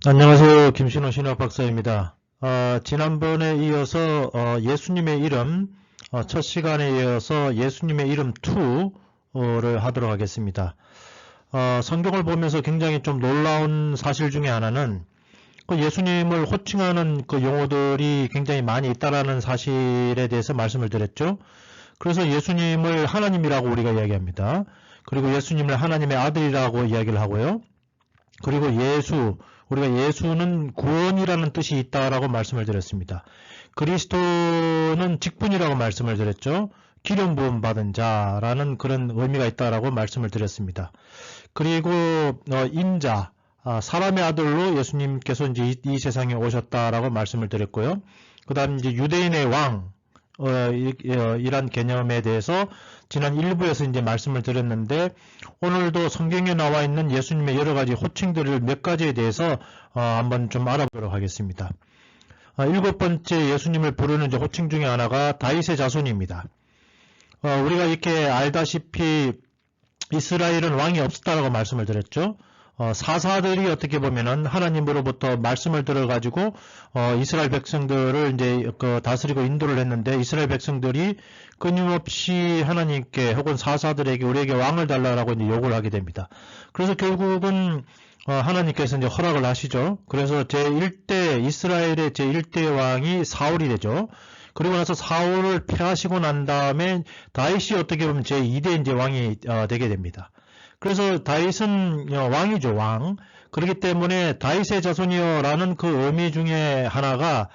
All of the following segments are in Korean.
안녕하세요. 김신호 신학 박사입니다. 지난번에 이어서 예수님의 이름, 첫 시간에 이어서 예수님의 이름 2를 하도록 하겠습니다. 성경을 보면서 굉장히 좀 놀라운 사실 중에 하나는 그 예수님을 호칭하는 그 용어들이 굉장히 많이 있다라는 사실에 대해서 말씀을 드렸죠. 그래서 예수님을 하나님이라고 우리가 이야기합니다. 그리고 예수님을 하나님의 아들이라고 이야기를 하고요. 그리고 우리가 예수는 구원이라는 뜻이 있다라고 말씀을 드렸습니다. 그리스도는 직분이라고 말씀을 드렸죠. 기름 부음 받은 자라는 그런 의미가 있다라고 말씀을 드렸습니다. 그리고 인자, 사람의 아들로 예수님께서 이제 이 세상에 오셨다라고 말씀을 드렸고요. 그다음 이제 유대인의 왕, 이란 개념에 대해서 지난 1부에서 이제 말씀을 드렸는데, 오늘도 성경에 나와 있는 예수님의 여러 가지 호칭들을 몇 가지에 대해서 한번 좀 알아보도록 하겠습니다. 일곱 번째 예수님을 부르는 이제 호칭 중에 하나가 다윗의 자손입니다. 우리가 이렇게 알다시피 이스라엘은 왕이 없었다라고 말씀을 드렸죠. 사사들이 어떻게 보면은 하나님으로부터 말씀을 들어가지고 이스라엘 백성들을 이제 다스리고 인도를 했는데, 이스라엘 백성들이 끊임없이 하나님께 혹은 사사들에게 우리에게 왕을 달라고 이제 요구를 하게 됩니다. 그래서 결국은 하나님께서 이제 허락을 하시죠. 그래서 이스라엘의 제1대 왕이 사울이 되죠. 그리고 나서 사울을 패하시고 난 다음에 다윗이 어떻게 보면 제2대 이제 왕이 되게 됩니다. 그래서 다윗은 왕이죠, 왕. 그렇기 때문에 다윗의 자손이여라는 그 의미 중에 하나가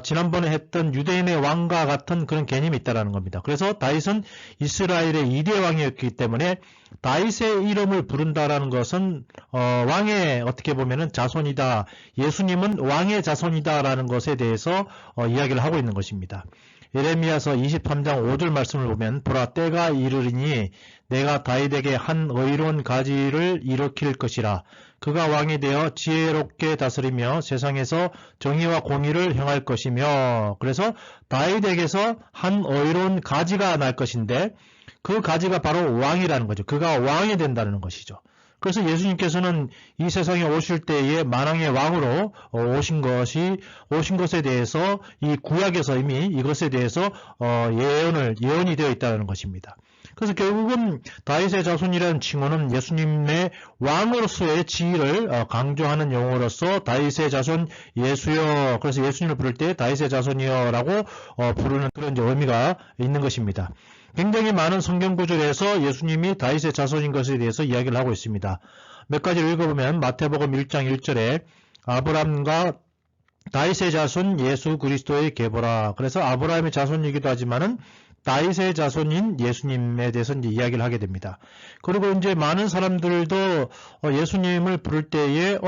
지난번에 했던 유대인의 왕과 같은 그런 개념이 있다라는 겁니다. 그래서 다윗은 이스라엘의 2대 왕이었기 때문에 다윗의 이름을 부른다라는 것은 왕의 어떻게 보면은 자손이다. 예수님은 왕의 자손이다라는 것에 대해서 이야기를 하고 있는 것입니다. 예레미야서 23장 5절 말씀을 보면, 보라 때가 이르리니 내가 다윗에게 한 의로운 가지를 일으킬 것이라. 그가 왕이 되어 지혜롭게 다스리며 세상에서 정의와 공의를 행할 것이며. 그래서 다윗에게서 한 의로운 가지가 날 것인데, 그 가지가 바로 왕이라는 거죠. 그가 왕이 된다는 것이죠. 그래서 예수님께서는 이 세상에 오실 때에 만왕의 왕으로 오신 것에 대해서 이 구약에서 이미 이것에 대해서 예언이 되어 있다는 것입니다. 그래서 결국은 다윗의 자손이라는 칭호는 예수님의 왕으로서의 지위를 강조하는 용어로서 다윗의 자손 예수여, 그래서 예수님을 부를 때 다윗의 자손이여라고 부르는 그런 의미가 있는 것입니다. 굉장히 많은 성경 구절에서 예수님이 다윗의 자손인 것에 대해서 이야기를 하고 있습니다. 몇 가지를 읽어보면 마태복음 1장 1절에 아브람과 다윗의 자손 예수 그리스도의 계보라. 그래서 아브라함의 자손이기도 하지만은 다윗의 자손인 예수님에 대해서 이제 이야기를 하게 됩니다. 그리고 이제 많은 사람들도 예수님을 부를 때에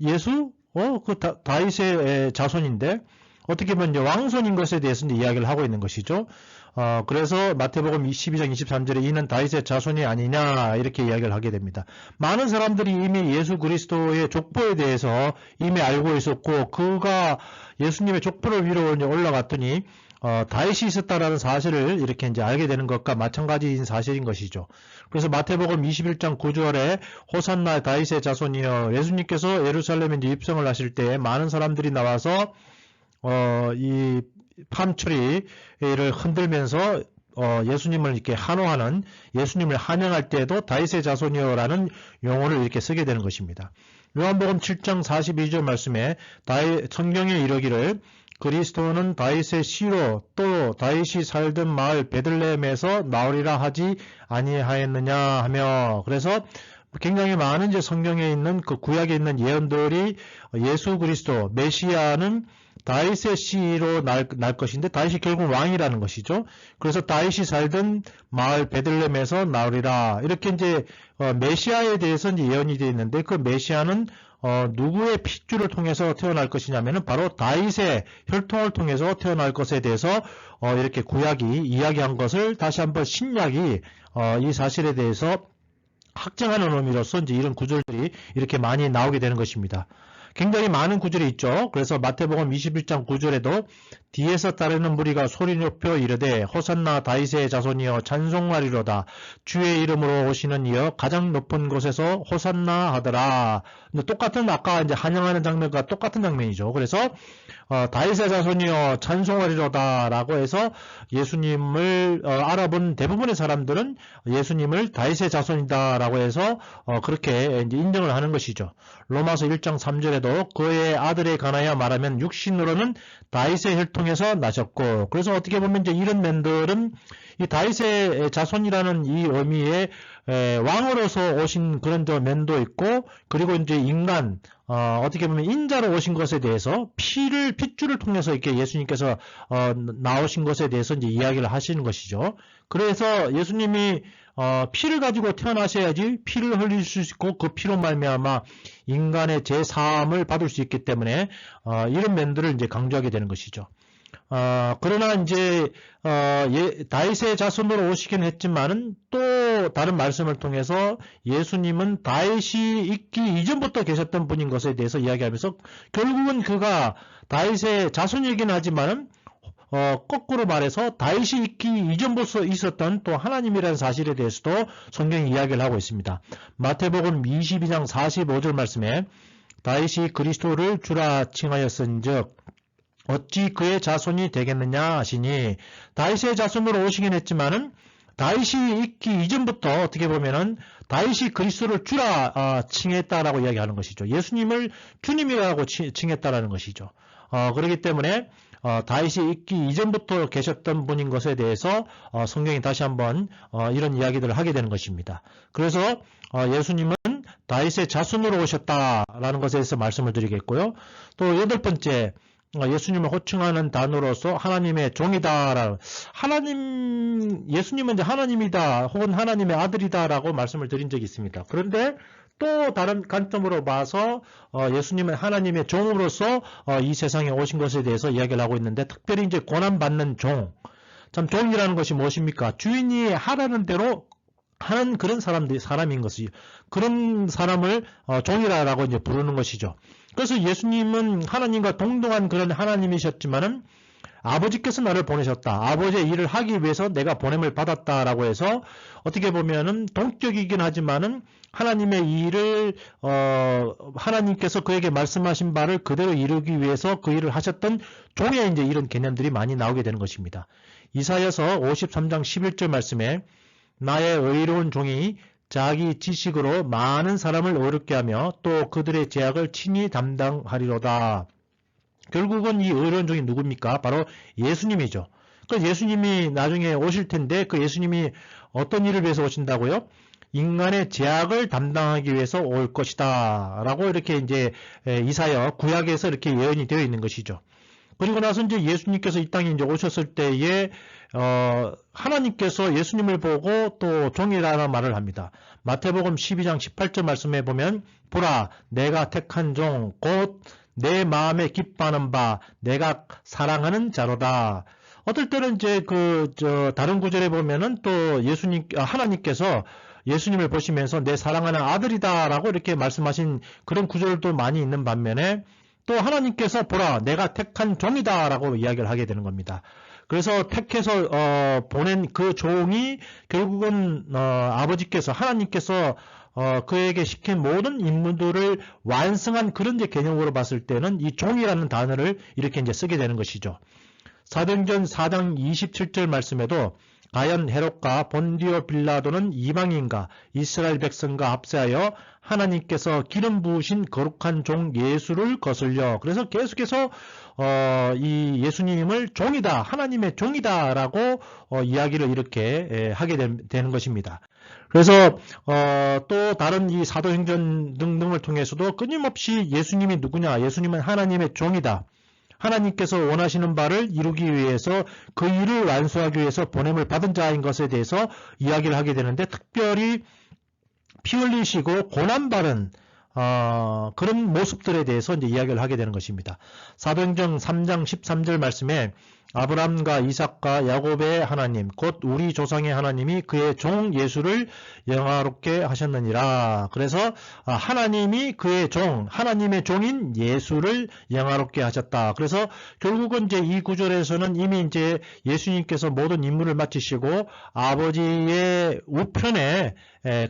예수? 다윗의 자손인데 어떻게 보면 이제 왕손인 것에 대해서 이제 이야기를 하고 있는 것이죠. 그래서 마태복음 22장 23절에 이는 다윗의 자손이 아니냐 이렇게 이야기를 하게 됩니다. 많은 사람들이 이미 예수 그리스도의 족보에 대해서 이미 알고 있었고, 그가 예수님의 족보를 위로 올라갔더니 다윗이 있었다라는 사실을 이렇게 이제 알게 되는 것과 마찬가지인 사실인 것이죠. 그래서 마태복음 21장 9절에 호산나 다윗의 자손이여, 예수님께서 예루살렘에 이제 입성을 하실 때 많은 사람들이 나와서 이 팜추리를 흔들면서 예수님을 이렇게 환호하는, 예수님을 환영할 때에도 다윗의 자손이여라는 용어를 이렇게 쓰게 되는 것입니다. 요한복음 7장 42절 말씀에 성경에 이르기를 그리스도는 다윗의 씨로 또 다윗이 살던 마을 베들레헴에서 나오리라 하지 아니하였느냐 하며, 그래서 굉장히 많은 이제 성경에 있는 그 구약에 있는 예언들이 예수 그리스도 메시아는 다윗의 씨로 날 것인데, 다윗이 결국 왕이라는 것이죠. 그래서 다윗이 살던 마을 베들레헴에서 나오리라, 이렇게 이제 메시아에 대해서 이제 예언이 되어 있는데, 그 메시아는 누구의 핏줄을 통해서 태어날 것이냐면은 바로 다윗의 혈통을 통해서 태어날 것에 대해서 이렇게 구약이 이야기한 것을 다시 한번 신약이 이 사실에 대해서 확정하는 의미로서 이제 이런 구절들이 이렇게 많이 나오게 되는 것입니다. 굉장히 많은 구절이 있죠. 그래서 마태복음 21장 9절에도 뒤에서 따르는 무리가 소리 높여 이르되 호산나 다윗의 자손이여 찬송하리로다. 주의 이름으로 오시는 이여 가장 높은 곳에서 호산나 하더라. 근데 똑같은 아까 이제 환영하는 장면과 똑같은 장면이죠. 그래서 다윗의 자손이여 찬송하리로다라고 해서 예수님을 알아본 대부분의 사람들은 예수님을 다윗의 자손이다라고 해서 그렇게 이제 인정을 하는 것이죠. 로마서 1장 3절에도 그의 아들에 관하여 말하면 육신으로는 다윗의 혈통에서 나셨고, 그래서 어떻게 보면 이제 이런 면들은 이 다윗의 자손이라는 이 의미에 왕으로서 오신 그런 면도 있고, 그리고 이제 인간 어떻게 보면 인자로 오신 것에 대해서 핏줄을 통해서 이렇게 예수님께서 나오신 것에 대해서 이제 이야기를 하시는 것이죠. 그래서 예수님이 피를 가지고 태어나셔야지 피를 흘릴 수 있고 그 피로 말미암아 인간의 죄사함을 받을 수 있기 때문에 이런 면들을 이제 강조하게 되는 것이죠. 그러나 이제 다윗의 자손으로 오시긴 했지만은 또 다른 말씀을 통해서 예수님은 다윗이 있기 이전부터 계셨던 분인 것에 대해서 이야기하면서 결국은 그가 다윗의 자손이긴 하지만은 거꾸로 말해서 다윗이 있기 이전부터 있었던 또 하나님이라는 사실에 대해서도 성경이 이야기를 하고 있습니다. 마태복음 22장 45절 말씀에 다윗이 그리스도를 주라 칭하였은즉 어찌 그의 자손이 되겠느냐 하시니, 다윗의 자손으로 오시긴 했지만은 다윗이 있기 이전부터 어떻게 보면은 다윗이 그리스도를 주라 칭했다라고 이야기하는 것이죠. 예수님을 주님이라고 칭했다라는 것이죠. 그렇기 때문에 다윗이 있기 이전부터 계셨던 분인 것에 대해서 성경이 다시 한번 이런 이야기들을 하게 되는 것입니다. 그래서 예수님은 다윗의 자손으로 오셨다라는 것에 대해서 말씀을 드리겠고요. 또 여덟 번째, 예수님을 호칭하는 단어로서 하나님의 종이다. 예수님은 이제 하나님이다 혹은 하나님의 아들이다라고 말씀을 드린 적이 있습니다. 그런데 또 다른 관점으로 봐서 예수님은 하나님의 종으로서 이 세상에 오신 것에 대해서 이야기를 하고 있는데, 특별히 이제 고난받는 종. 참 종이라는 것이 무엇입니까? 주인이 하라는 대로 하는 그런 사람인 것이, 그런 사람을 종이라고 이제 부르는 것이죠. 그래서 예수님은 하나님과 동등한 그런 하나님이셨지만은 아버지께서 나를 보내셨다. 아버지의 일을 하기 위해서 내가 보냄을 받았다라고 해서 어떻게 보면은 동격이긴 하지만은 하나님의 일을 하나님께서 그에게 말씀하신 바를 그대로 이루기 위해서 그 일을 하셨던 종의 이제 이런 개념들이 많이 나오게 되는 것입니다. 이사야서 53장 11절 말씀에 나의 의로운 종이 자기 지식으로 많은 사람을 어렵게 하며 또 그들의 죄악을 친히 담당하리로다. 결국은 이 의로운 종이 누굽니까? 바로 예수님이죠. 그래서 예수님이 나중에 오실 텐데 그 예수님이 어떤 일을 위해서 오신다고요? 인간의 죄악을 담당하기 위해서 올 것이다 라고 이렇게 이제 이사야 구약에서 이렇게 예언이 되어 있는 것이죠. 그리고 나서 이제 예수님께서 이 땅에 이제 오셨을 때에 하나님께서 예수님을 보고 또 종이라는 말을 합니다. 마태복음 12장 18절 말씀에 보면 보라 내가 택한 종 곧 내 마음에 기뻐하는 바 내가 사랑하는 자로다. 어떨 때는 이제 다른 구절에 보면은 또 하나님께서 예수님을 보시면서 내 사랑하는 아들이다라고 이렇게 말씀하신 그런 구절도 많이 있는 반면에 또 하나님께서 보라 내가 택한 종이다라고 이야기를 하게 되는 겁니다. 그래서 택해서 보낸 그 종이 결국은 아버지께서 하나님께서 그에게 시킨 모든 임무들을 완성한 그런 이제 개념으로 봤을 때는 이 종이라는 단어를 이렇게 이제 쓰게 되는 것이죠. 사도행전 4장 27절 말씀에도 과연 헤롯과 본디오 빌라도는 이방인과 이스라엘 백성과 합세하여 하나님께서 기름 부으신 거룩한 종 예수를 거슬려, 그래서 계속해서 이 예수님을 종이다, 하나님의 종이다라고 이야기를 이렇게 하게 되는 것입니다. 그래서 또 다른 이 사도행전 등등을 통해서도 끊임없이 예수님이 누구냐, 예수님은 하나님의 종이다, 하나님께서 원하시는 바를 이루기 위해서 그 일을 완수하기 위해서 보냄을 받은 자인 것에 대해서 이야기를 하게 되는데, 특별히 피 흘리시고 고난받은 그런 모습들에 대해서 이제 이야기를 하게 되는 것입니다. 사도행전 3장 13절 말씀에 아브라함과 이삭과 야곱의 하나님 곧 우리 조상의 하나님이 그의 종 예수를 영화롭게 하셨느니라. 그래서 하나님이 그의 종, 하나님의 종인 예수를 영화롭게 하셨다. 그래서 결국은 이제 이 구절에서는 이미 이제 예수님께서 모든 임무를 마치시고 아버지의 우편에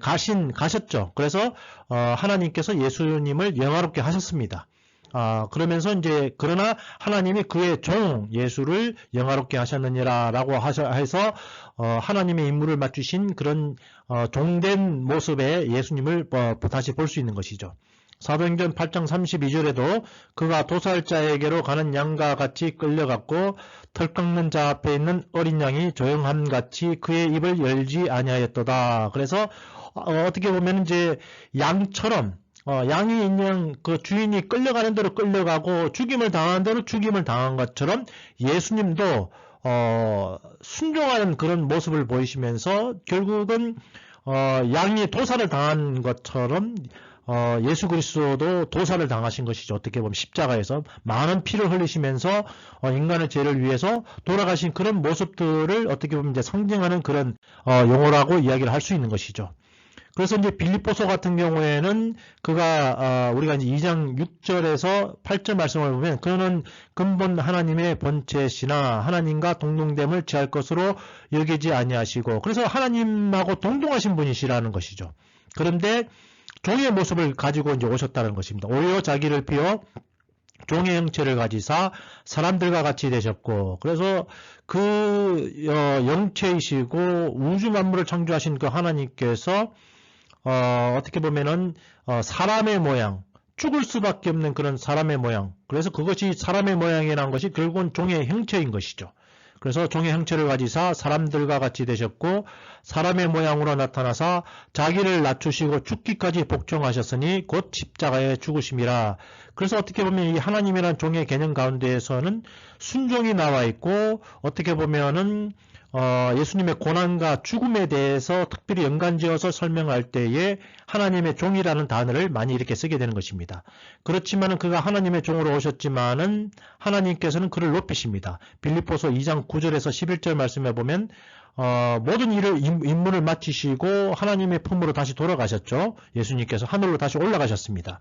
가셨죠. 그래서 하나님께서 예수님을 영화롭게 하셨습니다. 그러면서 이제 그러나 하나님이 그의 종 예수를 영화롭게 하셨느니라 라고 해서 하나님의 임무를 맡기신 그런 종된 모습의 예수님을 다시 볼 수 있는 것이죠. 사도행전 8장 32절에도 그가 도살자에게로 가는 양과 같이 끌려갔고 털 깎는 자 앞에 있는 어린 양이 조용함같이 그의 입을 열지 아니하였도다. 그래서 어떻게 보면 이제 양처럼 양이 그냥 그 주인이 끌려가는 대로 끌려가고 죽임을 당하는 대로 죽임을 당한 것처럼 예수님도 순종하는 그런 모습을 보이시면서 결국은 양이 도살을 당한 것처럼 예수 그리스도도 도살을 당하신 것이죠. 어떻게 보면 십자가에서 많은 피를 흘리시면서 인간의 죄를 위해서 돌아가신 그런 모습들을 어떻게 보면 이제 상징하는 그런 용어라고 이야기를 할 수 있는 것이죠. 그래서 이제 빌립보서 같은 경우에는 그가 우리가 이제 2장 6절에서 8절 말씀을 보면 그는 근본 하나님의 본체시나 하나님과 동등됨을 취할 것으로 여기지 아니하시고 그래서 하나님하고 동등하신 분이시라는 것이죠. 그런데 종의 모습을 가지고 이제 오셨다는 것입니다. 오히려 자기를 비워 종의 형체를 가지사 사람들과 같이 되셨고 그래서 그 영체이시고 우주 만물을 창조하신 그 하나님께서 어떻게 보면은 사람의 모양, 죽을 수밖에 없는 그런 사람의 모양. 그래서 그것이 사람의 모양이라는 것이 결국은 종의 형체인 것이죠. 그래서 종의 형체를 가지사 사람들과 같이 되셨고 사람의 모양으로 나타나사 자기를 낮추시고 죽기까지 복종하셨으니 곧 십자가에 죽으심이라. 그래서 어떻게 보면 이 하나님이라는 종의 개념 가운데에서는 순종이 나와 있고 어떻게 보면은 예수님의 고난과 죽음에 대해서 특별히 연관지어서 설명할 때에 하나님의 종이라는 단어를 많이 이렇게 쓰게 되는 것입니다. 그렇지만은 그가 하나님의 종으로 오셨지만은 하나님께서는 그를 높이십니다. 빌립보서 2장 9절에서 11절 말씀에 보면 모든 임무를 마치시고 하나님의 품으로 다시 돌아가셨죠. 예수님께서 하늘로 다시 올라가셨습니다.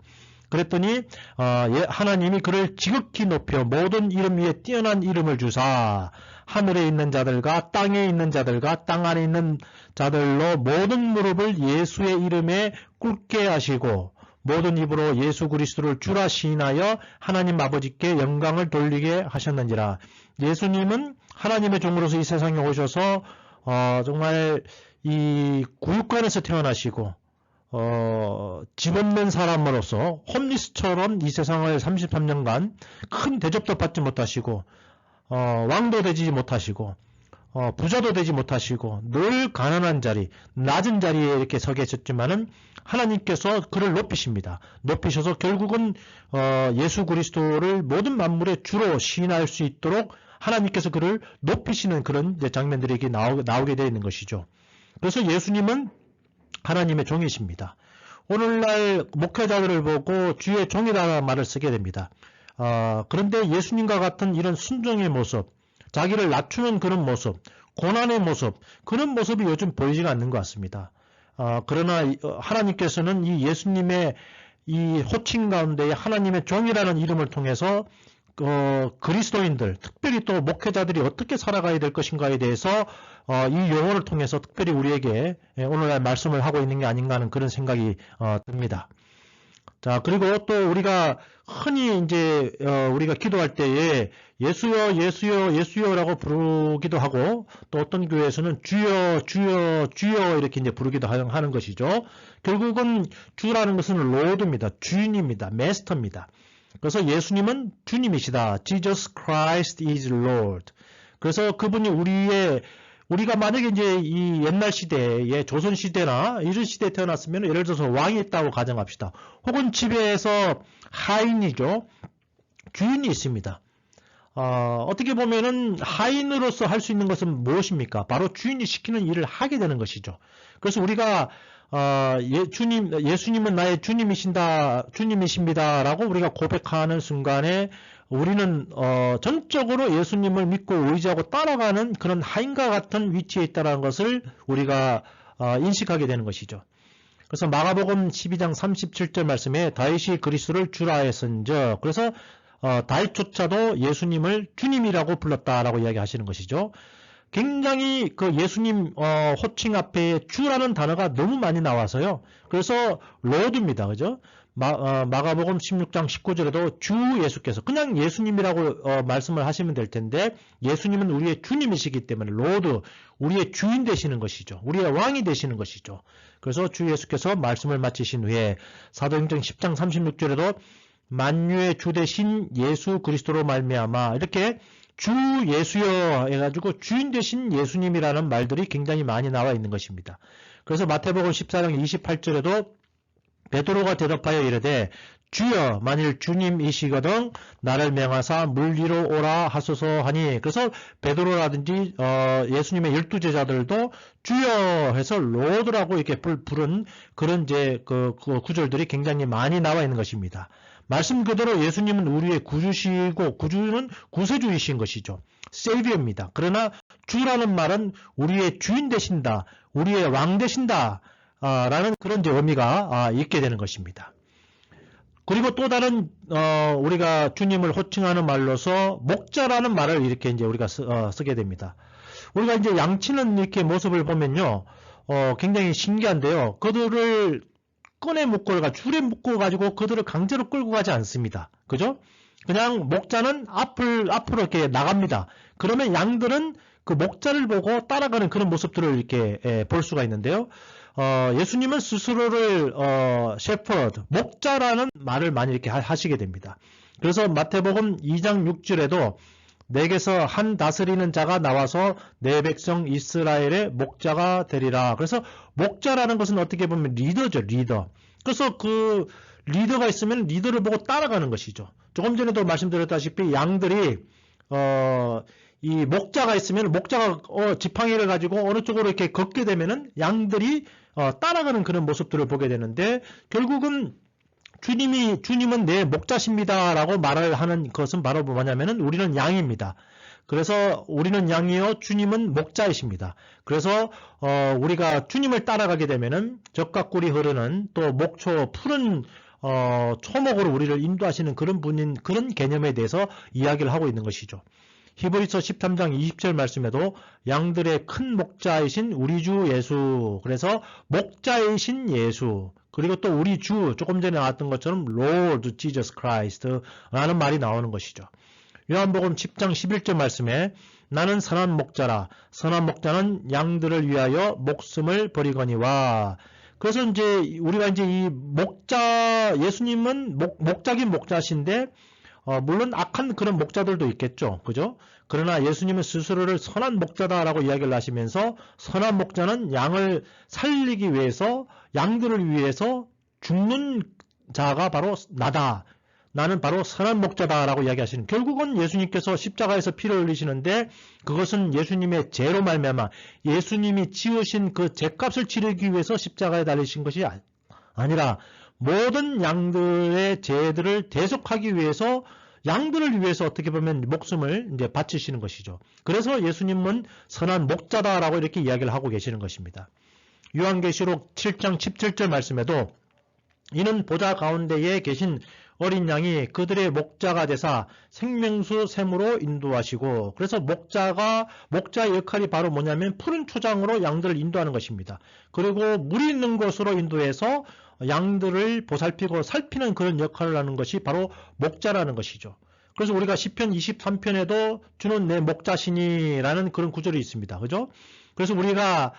그랬더니 하나님이 그를 지극히 높여 모든 이름 위에 뛰어난 이름을 주사 하늘에 있는 자들과 땅에 있는 자들과 땅 안에 있는 자들로 모든 무릎을 예수의 이름에 꿇게 하시고 모든 입으로 예수 그리스도를 주라 시인하여 하나님 아버지께 영광을 돌리게 하셨느니라. 예수님은 하나님의 종으로서 이 세상에 오셔서 정말 이 구육관에서 태어나시고 집 없는 사람으로서 홈리스처럼 이 세상을 33년간 큰 대접도 받지 못하시고 왕도 되지 못하시고 부자도 되지 못하시고 늘 가난한 자리, 낮은 자리에 이렇게 서 계셨지만은 하나님께서 그를 높이십니다. 높이셔서 결국은 예수 그리스도를 모든 만물의 주로 시인할 수 있도록 하나님께서 그를 높이시는 그런 장면들이 이렇게 나오게 되어 있는 것이죠. 그래서 예수님은 하나님의 종이십니다. 오늘날 목회자들을 보고 주의 종이라는 말을 쓰게 됩니다. 그런데 예수님과 같은 이런 순종의 모습, 자기를 낮추는 그런 모습, 고난의 모습, 그런 모습이 요즘 보이지가 않는 것 같습니다. 그러나 하나님께서는 이 예수님의 이 호칭 가운데 하나님의 종이라는 이름을 통해서 그리스도인들, 특별히 또 목회자들이 어떻게 살아가야 될 것인가에 대해서 이 용어를 통해서 특별히 우리에게 오늘날 말씀을 하고 있는 게 아닌가 하는 그런 생각이 듭니다. 자, 그리고 또 우리가 흔히 이제 우리가 기도할 때에 예수여, 예수여, 예수여라고 부르기도 하고 또 어떤 교회에서는 주여, 주여, 주여 이렇게 이제 부르기도 하는 것이죠. 결국은 주라는 것은 로드입니다. 주인입니다. 마스터입니다. 그래서 예수님은 주님이시다. Jesus Christ is Lord. 그래서 그분이 우리가 만약에 이제 이 옛날 시대에 조선 시대나 이런 시대에 태어났으면 예를 들어서 왕이 있다고 가정합시다. 혹은 집에서 하인이죠. 주인이 있습니다. 어떻게 보면은 하인으로서 할 수 있는 것은 무엇입니까? 바로 주인이 시키는 일을 하게 되는 것이죠. 그래서 우리가 예수님은 나의 주님이십니다라고 우리가 고백하는 순간에 우리는 전적으로 예수님을 믿고 의지하고 따라가는 그런 하인과 같은 위치에 있다는 것을 우리가 인식하게 되는 것이죠. 그래서 마가복음 12장 37절 말씀에 다윗이 그리스도를 주라 했은즉, 그래서 다윗조차도 예수님을 주님이라고 불렀다라고 이야기하시는 것이죠. 굉장히 그 예수님 호칭 앞에 주라는 단어가 너무 많이 나와서요. 그래서 로드입니다. 그죠? 마가복음 16장 19절에도 주 예수께서 그냥 예수님이라고 말씀을 하시면 될 텐데, 예수님은 우리의 주님이시기 때문에 로드, 우리의 주인 되시는 것이죠. 우리의 왕이 되시는 것이죠. 그래서 주 예수께서 말씀을 마치신 후에 사도행전 10장 36절에도 만유의 주 되신 예수 그리스도로 말미암아, 이렇게 주 예수여 해가지고 주인 되신 예수님이라는 말들이 굉장히 많이 나와 있는 것입니다. 그래서 마태복음 14장 28절에도 베드로가 대답하여 이르되 주여 만일 주님이시거든 나를 명하사 물 위로 오라 하소서 하니, 그래서 베드로라든지 예수님의 12제자들도 주여 해서 로드라고 이렇게 부른 그런 이제 그 구절들이 굉장히 많이 나와 있는 것입니다. 말씀 그대로 예수님은 우리의 구주시고 구주는 구세주이신 것이죠. 세이비어입니다. 그러나 주라는 말은 우리의 주인 되신다, 우리의 왕 되신다 라는 그런 이제 의미가 있게 되는 것입니다. 그리고 또 다른 우리가 주님을 호칭하는 말로서 목자라는 말을 이렇게 이제 우리가 쓰게 됩니다. 우리가 이제 양치는 이렇게 모습을 보면요, 굉장히 신기한데요. 그들을 끈에 줄에 묶어가지고 그들을 강제로 끌고 가지 않습니다. 그죠? 그냥 목자는 앞으로 이렇게 나갑니다. 그러면 양들은 그 목자를 보고 따라가는 그런 모습들을 이렇게 볼 수가 있는데요. 예수님은 스스로를 shepherd, 목자라는 말을 많이 이렇게 하시게 됩니다. 그래서 마태복음 2장 6절에도 내게서 한 다스리는 자가 나와서 내 백성 이스라엘의 목자가 되리라. 그래서 목자라는 것은 어떻게 보면 리더죠, 리더. 그래서 그 리더가 있으면 리더를 보고 따라가는 것이죠. 조금 전에도 말씀드렸다시피 양들이 이 목자가 있으면 목자가 지팡이를 가지고 어느 쪽으로 이렇게 걷게 되면은 양들이 따라가는 그런 모습들을 보게 되는데, 결국은 주님은 내 목자십니다라고 말을 하는 것은 바로 뭐냐면은 우리는 양입니다. 그래서 우리는 양이요 주님은 목자이십니다. 그래서 우리가 주님을 따라가게 되면은 적과 꿀이 흐르는 또 목초 푸른 초목으로 우리를 인도하시는 그런 분인 그런 개념에 대해서 이야기를 하고 있는 것이죠. 히브리서 13장 20절 말씀에도 양들의 큰 목자이신 우리 주 예수, 그래서 목자이신 예수, 그리고 또 우리 주, 조금 전에 나왔던 것처럼 Lord Jesus Christ라는 말이 나오는 것이죠. 요한복음 10장 11절 말씀에 나는 선한 목자라, 선한 목자는 양들을 위하여 목숨을 버리거니와. 그래서 이제 우리가 이제 이 목자, 예수님은 목자긴 목자신데 물론 악한 그런 목자들도 있겠죠. 그죠? 그러나 예수님은 스스로를 선한 목자다라고 이야기를 하시면서 선한 목자는 양을 살리기 위해서, 양들을 위해서 죽는 자가 바로 나다. 나는 바로 선한 목자다라고 이야기하시는, 결국은 예수님께서 십자가에서 피를 흘리시는데 그것은 예수님의 죄로 말미암아 예수님이 지으신 그 죄값을 치르기 위해서 십자가에 달리신 것이 아니라 모든 양들의 죄들을 대속하기 위해서, 양들을 위해서 어떻게 보면 목숨을 이제 바치시는 것이죠. 그래서 예수님은 선한 목자다라고 이렇게 이야기를 하고 계시는 것입니다. 요한계시록 7장 17절 말씀에도 이는 보좌 가운데에 계신 어린 양이 그들의 목자가 되사 생명수 샘으로 인도하시고, 그래서 목자의 역할이 바로 뭐냐면 푸른 초장으로 양들을 인도하는 것입니다. 그리고 물이 있는 곳으로 인도해서 양들을 보살피고 살피는 그런 역할을 하는 것이 바로 목자라는 것이죠. 그래서 우리가 시편 23편에도 주는 내 목자시니라는 그런 구절이 있습니다. 그죠? 그래서 우리가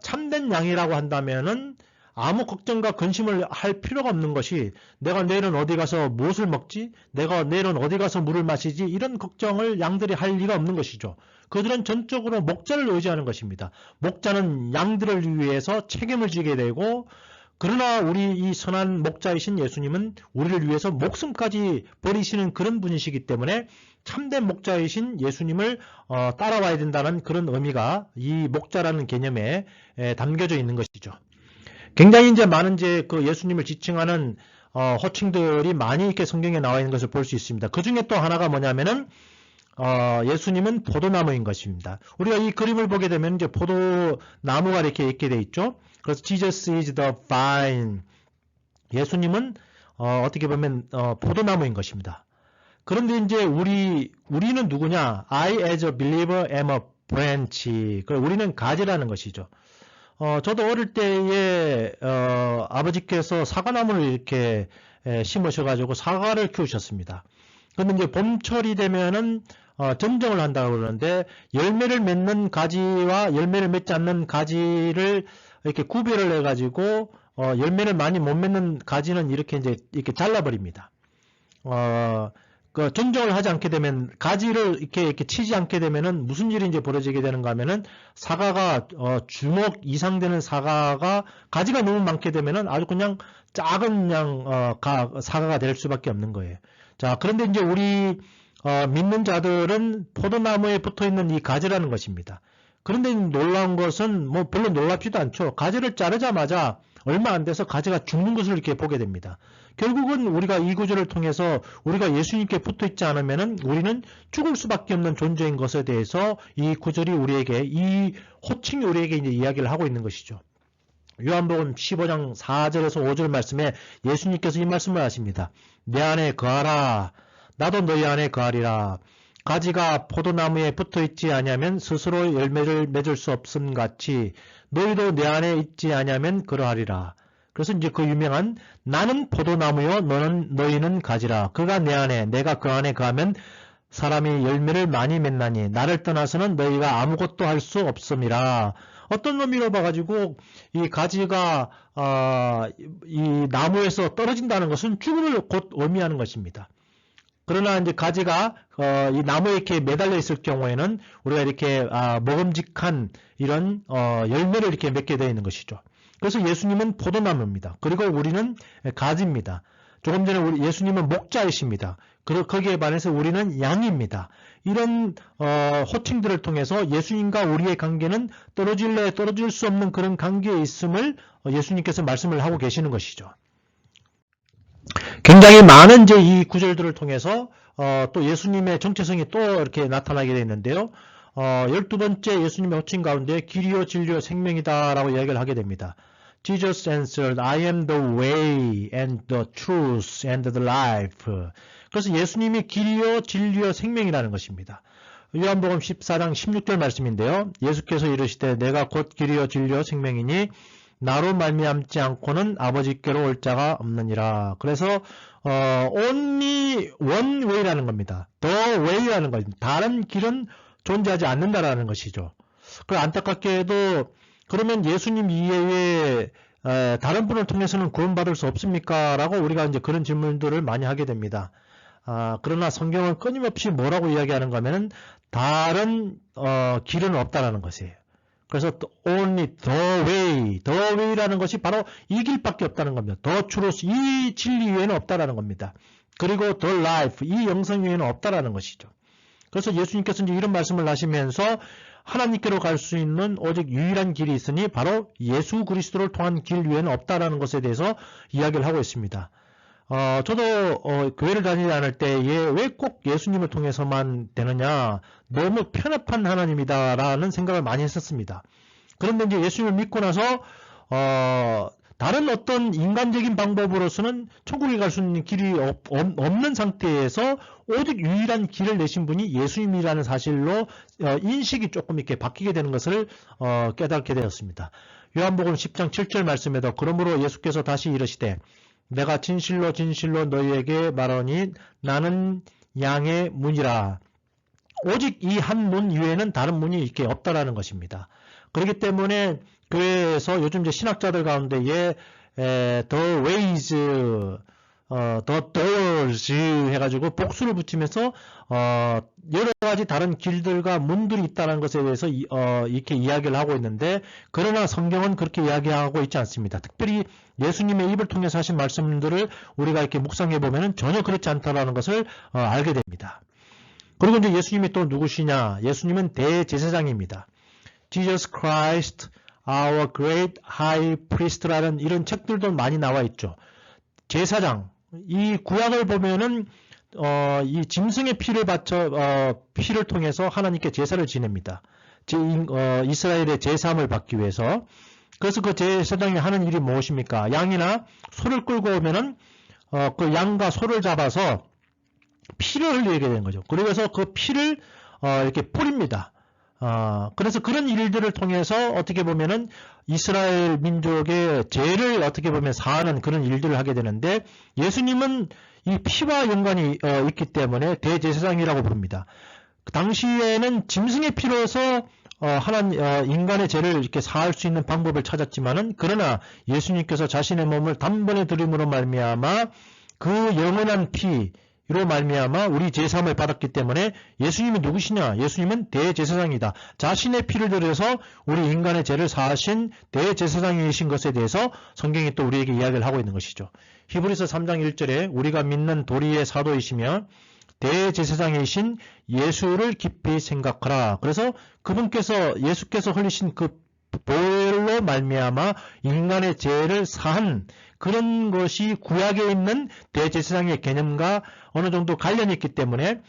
참된 양이라고 한다면은 아무 걱정과 근심을 할 필요가 없는 것이, 내가 내일은 어디 가서 무엇을 먹지? 내가 내일은 어디 가서 물을 마시지? 이런 걱정을 양들이 할 리가 없는 것이죠. 그들은 전적으로 목자를 의지하는 것입니다. 목자는 양들을 위해서 책임을 지게 되고, 그러나 우리 이 선한 목자이신 예수님은 우리를 위해서 목숨까지 버리시는 그런 분이시기 때문에 참된 목자이신 예수님을 따라와야 된다는 그런 의미가 이 목자라는 개념에 담겨져 있는 것이죠. 굉장히 이제 많은 이제 그 예수님을 지칭하는 호칭들이 많이 이렇게 성경에 나와 있는 것을 볼 수 있습니다. 그 중에 또 하나가 뭐냐면은 예수님은 포도나무인 것입니다. 우리가 이 그림을 보게 되면 이제 포도나무가 이렇게 있게 돼 있죠. 그래서 Jesus is the vine. 예수님은 어떻게 보면 포도나무인 것입니다. 그런데 이제 우리는 누구냐? I as a believer am a branch. 우리는 가지라는 것이죠. 저도 어릴 때에 아버지께서 사과나무를 이렇게 심으셔가지고 사과를 키우셨습니다. 그런데 이제 봄철이 되면은 점정을 한다고 그러는데 열매를 맺는 가지와 열매를 맺지 않는 가지를 이렇게 구별을 해가지고 열매를 많이 못 맺는 가지는 이렇게 잘라버립니다. 그 점정을 하지 않게 되면 가지를 이렇게 치지 않게 되면은 무슨 일이 이제 벌어지게 되는가 하면은 사과가 주먹 이상 되는 사과가 가지가 너무 많게 되면은 아주 그냥 작은 그냥 사과가 될 수밖에 없는 거예요. 자, 그런데 이제 우리 믿는 자들은 포도나무에 붙어 있는 이 가지라는 것입니다. 그런데 놀라운 것은 뭐 별로 놀랍지도 않죠. 가지를 자르자마자 얼마 안 돼서 가지가 죽는 것을 이렇게 보게 됩니다. 결국은 우리가 이 구절을 통해서 우리가 예수님께 붙어 있지 않으면은 우리는 죽을 수밖에 없는 존재인 것에 대해서 이 구절이 우리에게, 이 호칭이 우리에게 이제 이야기를 하고 있는 것이죠. 요한복음 15장 4절에서 5절 말씀에 예수님께서 이 말씀을 하십니다. 내 안에 거하라. 나도 너희 안에 거하리라. 가지가 포도나무에 붙어 있지 아니하면 스스로 열매를 맺을 수 없음 같이 너희도 내 안에 있지 아니하면 그러하리라. 그래서 이제 그 유명한 나는 포도나무요 너희는 가지라. 그가 내 안에 내가 그 안에 거하면 사람이 열매를 많이 맺나니 나를 떠나서는 너희가 아무것도 할 수 없음이라. 어떤 의미로 봐가지고 이 가지가 이 나무에서 떨어진다는 것은 죽음을 곧 의미하는 것입니다. 그러나 이제 가지가 이 나무에 이렇게 매달려 있을 경우에는 우리가 이렇게 먹음직한 이런 열매를 이렇게 맺게 되어 있는 것이죠. 그래서 예수님은 포도나무입니다. 그리고 우리는 가지입니다. 조금 전에 우리 예수님은 목자이십니다. 거기에 반해서 우리는 양입니다. 이런 호칭들을 통해서 예수님과 우리의 관계는 떨어질 수 없는 그런 관계에 있음을 예수님께서 말씀을 하고 계시는 것이죠. 굉장히 많은 이제 이 구절들을 통해서 또 예수님의 정체성이 또 이렇게 나타나게 되어 있는데요. 12번째 예수님의 호칭 가운데 길이요 진리요 생명이다라고 이야기를 하게 됩니다. Jesus answered, I am the way and the truth and the life. 그래서 예수님이 길이요 진리요 생명이라는 것입니다. 요한복음 14장 16절 말씀인데요. 예수께서 이르시되 내가 곧 길이요 진리요 생명이니 나로 말미암지 않고는 아버지께로 올 자가 없느니라. 그래서 only one way라는 겁니다. the way라는 것입니다. 다른 길은 존재하지 않는다라는 것이죠. 그 안타깝게도 그러면 예수님 이외에 다른 분을 통해서는 구원받을 수 없습니까? 라고 우리가 이제 그런 질문들을 많이 하게 됩니다. 그러나 성경은 끊임없이 뭐라고 이야기하는가 하면은 다른 길은 없다라는 것이에요. 그래서 only the way라는 것이 바로 이 길밖에 없다는 겁니다. the truth, 이 진리 외에는 없다라는 겁니다. 그리고 the life, 이 영생 외에는 없다라는 것이죠. 그래서 예수님께서 이제 이런 말씀을 하시면서 하나님께로 갈 수 있는 오직 유일한 길이 있으니 바로 예수 그리스도를 통한 길 외에는 없다라는 것에 대해서 이야기를 하고 있습니다. 저도 교회를 다니지 않을 때에 왜 꼭 예수님을 통해서만 되느냐, 너무 편협한 하나님이다라는 생각을 많이 했었습니다. 그런데 이제 예수님을 믿고 나서 다른 어떤 인간적인 방법으로서는 천국에 갈 수 있는 길이 없는 상태에서 오직 유일한 길을 내신 분이 예수님이라는 사실로 인식이 조금 이렇게 바뀌게 되는 것을 깨닫게 되었습니다. 요한복음 10장 7절 말씀에도 그러므로 예수께서 다시 이르시되 내가 진실로 진실로 너희에게 말하니 나는 양의 문이라. 오직 이 한 문 이외에는 다른 문이 이렇게 없다라는 것입니다. 그렇기 때문에 교회에서 요즘 이제 신학자들 가운데에 the ways, the doors 해가지고 복수를 붙이면서 여러 가지 다른 길들과 문들이 있다는 것에 대해서 이렇게 이야기를 하고 있는데, 그러나 성경은 그렇게 이야기하고 있지 않습니다. 특별히 예수님의 입을 통해서 하신 말씀들을 우리가 이렇게 묵상해 보면은 전혀 그렇지 않다라는 것을 알게 됩니다. 그리고 이제 예수님이 또 누구시냐? 예수님은 대제사장입니다. Jesus Christ, Our Great High Priest라는 이런 책들도 많이 나와 있죠. 제사장, 이 구약을 보면은 이 짐승의 피를 피를 통해서 하나님께 제사를 지냅니다. 이스라엘의 제사함을 받기 위해서. 그래서 그 제사장이 하는 일이 무엇입니까? 양이나 소를 끌고 오면은 그 양과 소를 잡아서 피를 흘리게 되는 거죠. 그래서 그 피를 이렇게 뿌립니다. 그래서 그런 일들을 통해서 어떻게 보면은 이스라엘 민족의 죄를 어떻게 보면 사하는 그런 일들을 하게 되는데, 예수님은 이 피와 연관이 있기 때문에 대제사장이라고 부릅니다. 그 당시에는 짐승의 피로서 인간의 죄를 이렇게 사할 수 있는 방법을 찾았지만은, 그러나 예수님께서 자신의 몸을 단번에 드림으로 말미암아 그 영원한 피로 말미암아 우리 제사함을 받았기 때문에, 예수님이 누구시냐? 예수님은 대제사장이다. 자신의 피를 들여서 우리 인간의 죄를 사하신 대제사장이신 것에 대해서 성경이 또 우리에게 이야기를 하고 있는 것이죠. 히브리서 3장 1절에 우리가 믿는 도리의 사도이시며 대제사장이신 예수를 깊이 생각하라. 그래서 예수께서 흘리신 그 보혈로 말미암아 인간의 죄를 사한 그런 것이 구약에 있는 대제사장의 개념과 어느 정도 관련이 있기 때문에,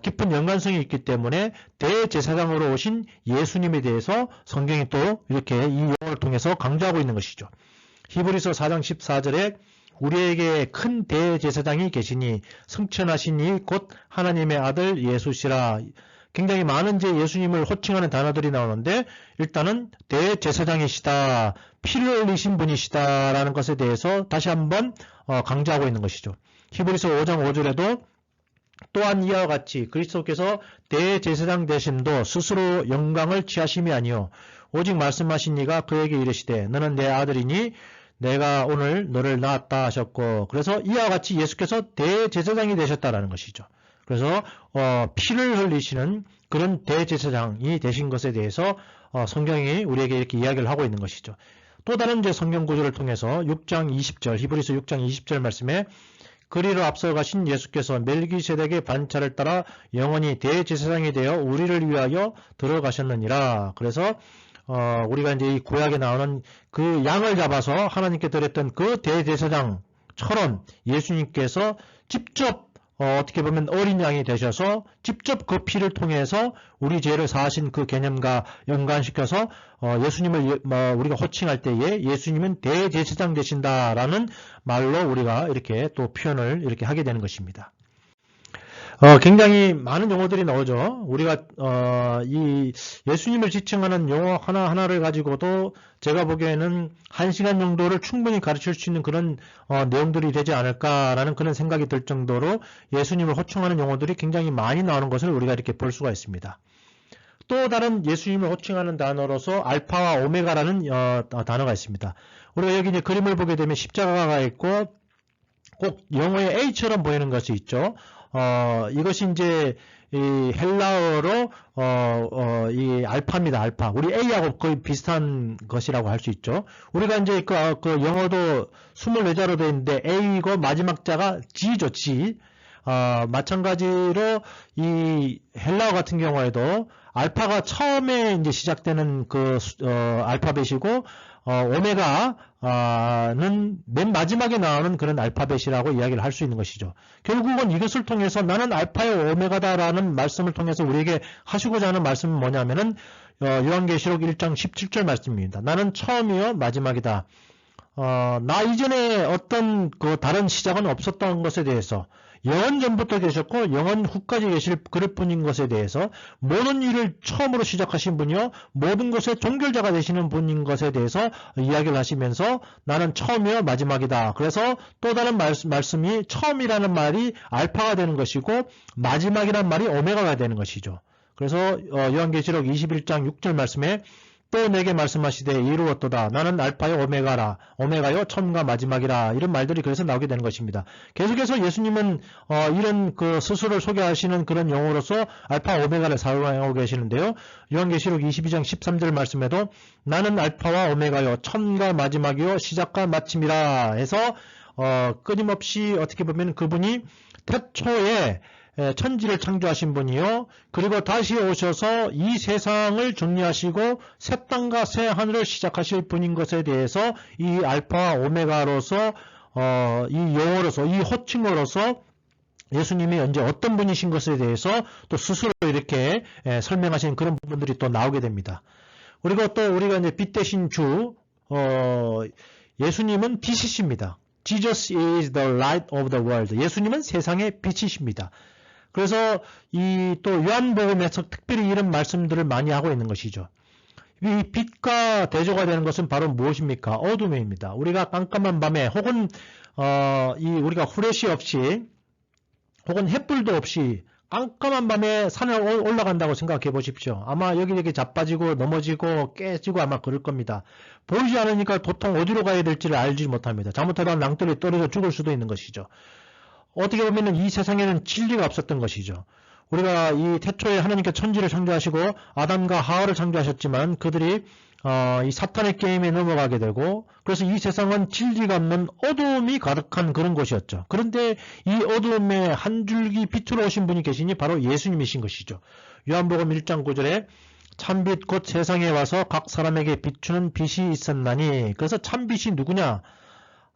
깊은 연관성이 있기 때문에 대제사장으로 오신 예수님에 대해서 성경이 또 이렇게 이 용어를 통해서 강조하고 있는 것이죠. 히브리서 4장 14절에 우리에게 큰 대제사장이 계시니 승천하시니 곧 하나님의 아들 예수시라. 굉장히 많은 예수님을 호칭하는 단어들이 나오는데, 일단은 대제사장이시다, 피를 흘리신 분이시다라는 것에 대해서 다시 한번 강조하고 있는 것이죠. 히브리서 5장 5절에도 또한 이와 같이 그리스도께서 대제사장 되심도 스스로 영광을 취하심이 아니요 오직 말씀하신 이가 그에게 이르시되 너는 내 아들이니 내가 오늘 너를 낳았다 하셨고, 그래서 이와 같이 예수께서 대제사장이 되셨다라는 것이죠. 그래서 피를 흘리시는 그런 대제사장이 되신 것에 대해서 성경이 우리에게 이렇게 이야기를 하고 있는 것이죠. 또 다른 성경 구절을 통해서 6장 20절, 히브리서 6장 20절 말씀에 그리로 앞서가신 예수께서 멜기세덱의 반차를 따라 영원히 대제사장이 되어 우리를 위하여 들어가셨느니라. 그래서 우리가 이제 이 구약에 나오는 그 양을 잡아서 하나님께 드렸던 그 대제사장처럼 예수님께서 직접 어떻게 보면 어린 양이 되셔서 직접 그 피를 통해서 우리 죄를 사하신 그 개념과 연관시켜서 예수님을 우리가 호칭할 때에 예수님은 대제사장 되신다라는 말로 우리가 이렇게 또 표현을 이렇게 하게 되는 것입니다. 굉장히 많은 용어들이 나오죠. 우리가 이 예수님을 지칭하는 용어 하나하나를 가지고도 제가 보기에는 1시간 정도를 충분히 가르칠 수 있는 그런 내용들이 되지 않을까라는 그런 생각이 들 정도로 예수님을 호칭하는 용어들이 굉장히 많이 나오는 것을 우리가 이렇게 볼 수가 있습니다. 또 다른 예수님을 호칭하는 단어로서 알파와 오메가라는 단어가 있습니다. 우리가 여기 이제 그림을 보게 되면 십자가가 있고 꼭 영어의 A처럼 보이는 것이 있죠. 이것이 이제 이 헬라어로 이 알파입니다. 알파. 우리 A하고 거의 비슷한 것이라고 할 수 있죠. 우리가 이제 그 영어도 24자로 되어 있는데 A이고 마지막 자가 G죠. G. 마찬가지로 이 헬라어 같은 경우에도 알파가 처음에 이제 시작되는 그 알파벳이고 오메가는 맨 마지막에 나오는 그런 알파벳이라고 이야기를 할 수 있는 것이죠. 결국은 이것을 통해서 나는 알파요 오메가다라는 말씀을 통해서 우리에게 하시고자 하는 말씀은 뭐냐면은 요한계시록 1장 17절 말씀입니다. 나는 처음이요 마지막이다. 나 이전에 어떤 그 다른 시작은 없었던 것에 대해서, 영원 전부터 계셨고 영원 후까지 계실 그럴 분인 것에 대해서, 모든 일을 처음으로 시작하신 분이요 모든 것의 종결자가 되시는 분인 것에 대해서 이야기를 하시면서 나는 처음이요 마지막이다. 그래서 또 다른 말씀이 처음이라는 말이 알파가 되는 것이고 마지막이라는 말이 오메가가 되는 것이죠. 그래서 요한계시록 21장 6절 말씀에 또 내게 말씀하시되 이루었도다. 나는 알파요 오메가요 처음과 마지막이라. 이런 말들이 그래서 나오게 되는 것입니다. 계속해서 예수님은 이런 그 스스로를 소개하시는 그런 용어로서 알파 오메가를 사용하고 계시는데요. 요한계시록 22장 13절 말씀에도 나는 알파와 오메가요 처음과 마지막이요 시작과 마침이라 해서 끊임없이 어떻게 보면 그분이 태초에 천지를 창조하신 분이요. 그리고 다시 오셔서 이 세상을 정리하시고 새 땅과 새 하늘을 시작하실 분인 것에 대해서 이 알파와 오메가로서 이 용어로서 이 호칭어로서 예수님이 언제 어떤 분이신 것에 대해서 또 스스로 이렇게 설명하시는 그런 부분들이 또 나오게 됩니다. 그리고 또 우리가 이제 빛 대신 주 예수님은 빛이십니다. Jesus is the light of the world. 예수님은 세상의 빛이십니다. 그래서 이 또 요한복음에서 특별히 이런 말씀들을 많이 하고 있는 것이죠. 이 빛과 대조가 되는 것은 바로 무엇입니까? 어둠입니다. 우리가 깜깜한 밤에 혹은 우리가 후레쉬 없이 혹은 햇불도 없이 깜깜한 밤에 산에 올라간다고 생각해 보십시오. 아마 여기저기 자빠지고 넘어지고 깨지고 아마 그럴 겁니다. 보이지 않으니까 도통 어디로 가야 될지를 알지 못합니다. 잘못하다 낭떠러지 떨어져 죽을 수도 있는 것이죠. 어떻게 보면 이 세상에는 진리가 없었던 것이죠. 우리가 이 태초에 하나님께 천지를 창조하시고 아담과 하와를 창조하셨지만 그들이 이 사탄의 게임에 넘어가게 되고 그래서 이 세상은 진리가 없는 어두움이 가득한 그런 곳이었죠. 그런데 이 어두움에 한 줄기 빛으로 오신 분이 계시니 바로 예수님이신 것이죠. 요한복음 1장 9절에 참빛 곧 세상에 와서 각 사람에게 비추는 빛이 있었나니 그래서 참빛이 누구냐?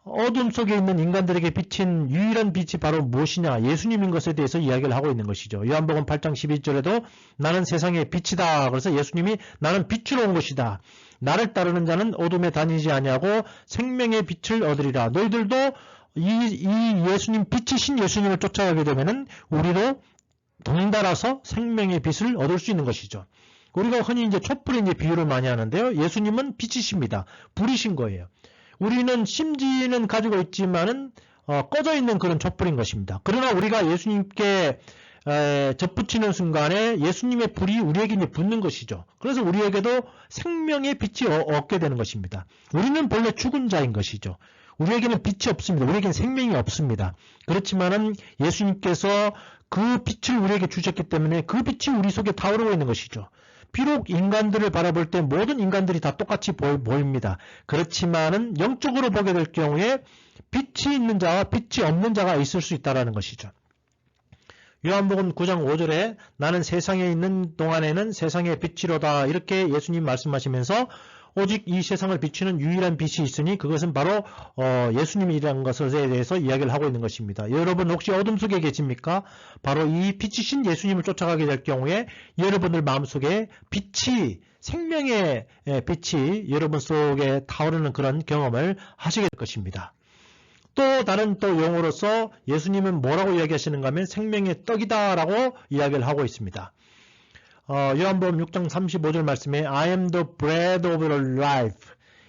어둠 속에 있는 인간들에게 비친 유일한 빛이 바로 무엇이냐? 예수님인 것에 대해서 이야기를 하고 있는 것이죠. 요한복음 8장 11절에도 나는 세상의 빛이다. 그래서 예수님이 나는 빛으로 온 것이다. 나를 따르는 자는 어둠에 다니지 아니하고 생명의 빛을 얻으리라. 너희들도 이 예수님 빛이신 예수님을 쫓아가게 되면은 우리도 덩달아서 생명의 빛을 얻을 수 있는 것이죠. 우리가 흔히 이제 촛불에 이제 비유를 많이 하는데요. 예수님은 빛이십니다. 불이신 거예요. 우리는 심지는 가지고 있지만은 꺼져 있는 그런 촛불인 것입니다. 그러나 우리가 예수님께 접붙이는 순간에 예수님의 불이 우리에게 이제 붙는 것이죠. 그래서 우리에게도 생명의 빛이 얻게 되는 것입니다. 우리는 본래 죽은 자인 것이죠. 우리에게는 빛이 없습니다. 우리에게는 생명이 없습니다. 그렇지만은 예수님께서 그 빛을 우리에게 주셨기 때문에 그 빛이 우리 속에 타오르고 있는 것이죠. 비록 인간들을 바라볼 때 모든 인간들이 다 똑같이 보입니다. 그렇지만은 영적으로 보게 될 경우에 빛이 있는 자와 빛이 없는 자가 있을 수 있다는 것이죠. 요한복음 9장 5절에 나는 세상에 있는 동안에는 세상의 빛이로다 이렇게 예수님 말씀하시면서 오직 이 세상을 비추는 유일한 빛이 있으니 그것은 바로 예수님이라는 것에 대해서 이야기를 하고 있는 것입니다. 여러분 혹시 어둠 속에 계십니까? 바로 이 빛이신 예수님을 쫓아가게 될 경우에 여러분들 마음속에 빛이 생명의 빛이 여러분 속에 타오르는 그런 경험을 하시게 될 것입니다. 또 다른 또 용어로서 예수님은 뭐라고 이야기하시는가 하면 생명의 떡이다라고 이야기를 하고 있습니다. 요한복음 6장 35절 말씀에 I am the bread of life.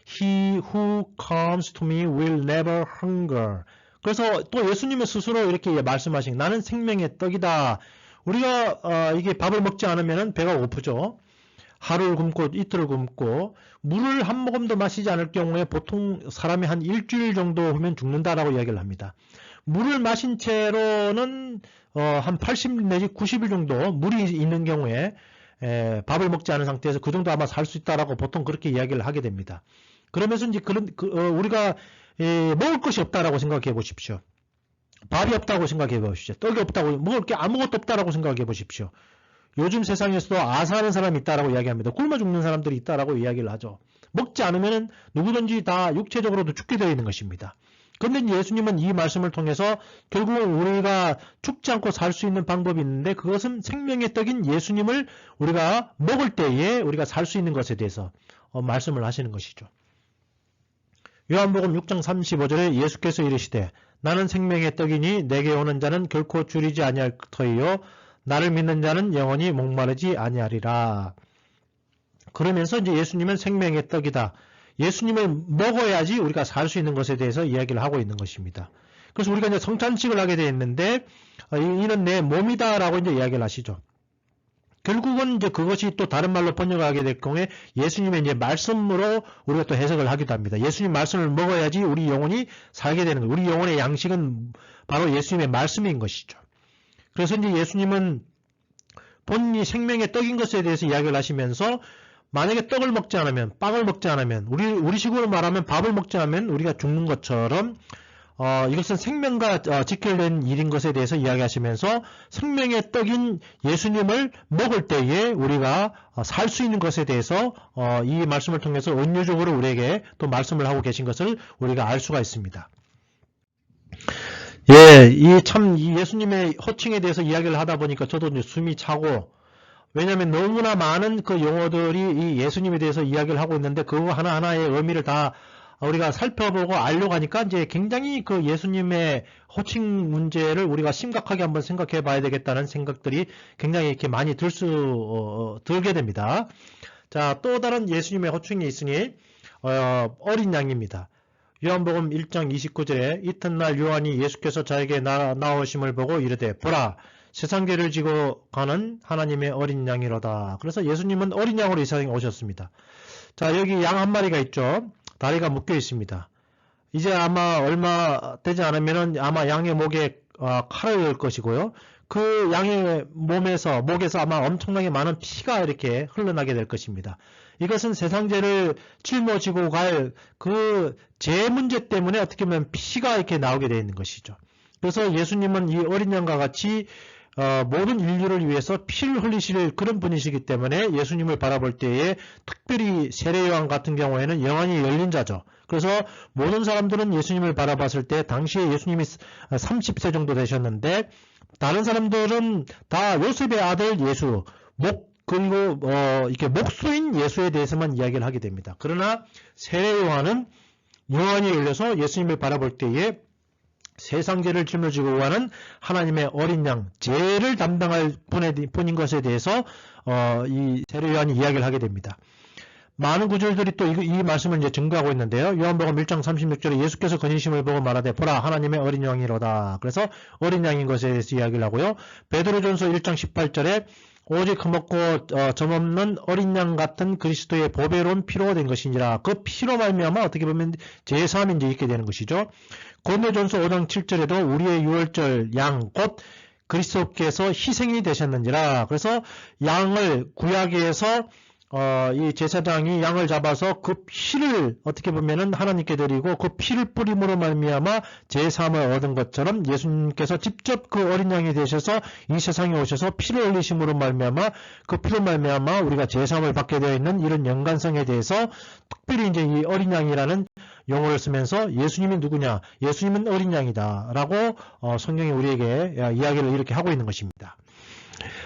He who comes to me will never hunger. 그래서 또 예수님은 스스로 이렇게 말씀하신 나는 생명의 떡이다. 우리가 이게 밥을 먹지 않으면 배가 고프죠. 하루를 굶고 이틀을 굶고 물을 한 모금도 마시지 않을 경우에 보통 사람이 한 일주일 정도 후면 죽는다라고 이야기를 합니다. 물을 마신 채로는 한 80 내지 90일 정도 물이 있는 경우에 밥을 먹지 않은 상태에서 그 정도 아마 살 수 있다라고 보통 그렇게 이야기를 하게 됩니다. 그러면서 이제 우리가 먹을 것이 없다라고 생각해 보십시오. 밥이 없다고 생각해 보십시오. 떡이 없다고 먹을 게 아무것도 없다라고 생각해 보십시오. 요즘 세상에서도 아사하는 사람이 있다라고 이야기합니다. 굶어 죽는 사람들이 있다라고 이야기를 하죠. 먹지 않으면 누구든지 다 육체적으로도 죽게 되어 있는 것입니다. 그런데 예수님은 이 말씀을 통해서 결국은 우리가 죽지 않고 살 수 있는 방법이 있는데 그것은 생명의 떡인 예수님을 우리가 먹을 때에 우리가 살 수 있는 것에 대해서 말씀을 하시는 것이죠. 요한복음 6장 35절에 예수께서 이르시되 나는 생명의 떡이니 내게 오는 자는 결코 줄이지 아니할 터이요 나를 믿는 자는 영원히 목마르지 아니하리라. 그러면서 이제 예수님은 생명의 떡이다. 예수님을 먹어야지 우리가 살 수 있는 것에 대해서 이야기를 하고 있는 것입니다. 그래서 우리가 이제 성찬식을 하게 되어 있는데 이는 내 몸이다라고 이제 이야기를 하시죠. 결국은 이제 그것이 또 다른 말로 번역하게 될 경우에 예수님의 이제 말씀으로 우리가 또 해석을 하기도 합니다. 예수님 말씀을 먹어야지 우리 영혼이 살게 되는 거예요. 우리 영혼의 양식은 바로 예수님의 말씀인 것이죠. 그래서 이제 예수님은 본인이 생명의 떡인 것에 대해서 이야기를 하시면서 만약에 떡을 먹지 않으면 빵을 먹지 않으면 우리 식으로 말하면 밥을 먹지 않으면 우리가 죽는 것처럼 이것은 생명과 직결된 일인 것에 대해서 이야기하시면서 생명의 떡인 예수님을 먹을 때에 우리가 살 수 있는 것에 대해서 이 말씀을 통해서 은유적으로 우리에게 또 말씀을 하고 계신 것을 우리가 알 수가 있습니다. 예, 이 예수님의 호칭에 대해서 이야기를 하다 보니까 저도 이제 숨이 차고, 왜냐하면 너무나 많은 그 용어들이 이 예수님에 대해서 이야기를 하고 있는데 그거 하나하나의 의미를 다 우리가 살펴보고 알려고 하니까 이제 굉장히 그 예수님의 호칭 문제를 우리가 심각하게 한번 생각해 봐야 되겠다는 생각들이 굉장히 이렇게 많이 들게 됩니다. 자, 또 다른 예수님의 호칭이 있으니 어린 양입니다. 요한복음 1장 29절에 이튿날 요한이 예수께서 자에게 나오심을 보고 이르되 보라 세상죄를 지고 가는 하나님의 어린 양이로다. 그래서 예수님은 어린 양으로 이 세상에 오셨습니다. 자, 여기 양 한 마리가 있죠. 다리가 묶여 있습니다. 이제 아마 얼마 되지 않으면은 아마 양의 목에 칼을 열 것이고요. 그 양의 목에서 아마 엄청나게 많은 피가 이렇게 흘러나게 될 것입니다. 이것은 세상죄를 짊어지고 갈 그 죄 문제 때문에 어떻게 보면 피가 이렇게 나오게 되어 있는 것이죠. 그래서 예수님은 이 어린 양과 같이 모든 인류를 위해서 피를 흘리실 그런 분이시기 때문에 예수님을 바라볼 때에 특별히 세례요한 같은 경우에는 영안이 열린 자죠. 그래서 모든 사람들은 예수님을 바라봤을 때 당시에 예수님이 30세 정도 되셨는데 다른 사람들은 다 요셉의 아들 예수, 그리고 이렇게 목수인 예수에 대해서만 이야기를 하게 됩니다. 그러나 세례요한은 영안이 열려서 예수님을 바라볼 때에 세상죄를 짊어지고 가는 하나님의 어린 양, 죄를 담당할 분인 것에 대해서 이 세례요한이 이야기를 하게 됩니다. 많은 구절들이 또 이 말씀을 이제 증거하고 있는데요. 요한복음 1장 36절에 예수께서 건의심을 보고 말하되 보라 하나님의 어린 양이로다. 그래서 어린 양인 것에 대해서 이야기를 하고요. 베드로전서 1장 18절에 오직 흠없고 점없는 어린 양 같은 그리스도의 보배로운 피로 된 것이니라. 그 피로 말미암아 어떻게 보면 제사함이 이제 있게 되는 것이죠. 고린도전서 5장 7절에도 우리의 유월절 양 곧 그리스도께서 희생이 되셨느니라. 그래서 양을 구약에서 이 제사장이 양을 잡아서 그 피를 어떻게 보면은 하나님께 드리고 그 피를 뿌림으로 말미암아 제사함을 얻은 것처럼 예수님께서 직접 그 어린 양이 되셔서 이 세상에 오셔서 피를 흘리심으로 말미암아 그 피로 말미암아 우리가 제사함을 받게 되어 있는 이런 연관성에 대해서 특별히 이제 이 어린 양이라는 용어를 쓰면서 예수님이 누구냐? 예수님은 어린 양이다라고 성경이 우리에게 이야기를 이렇게 하고 있는 것입니다.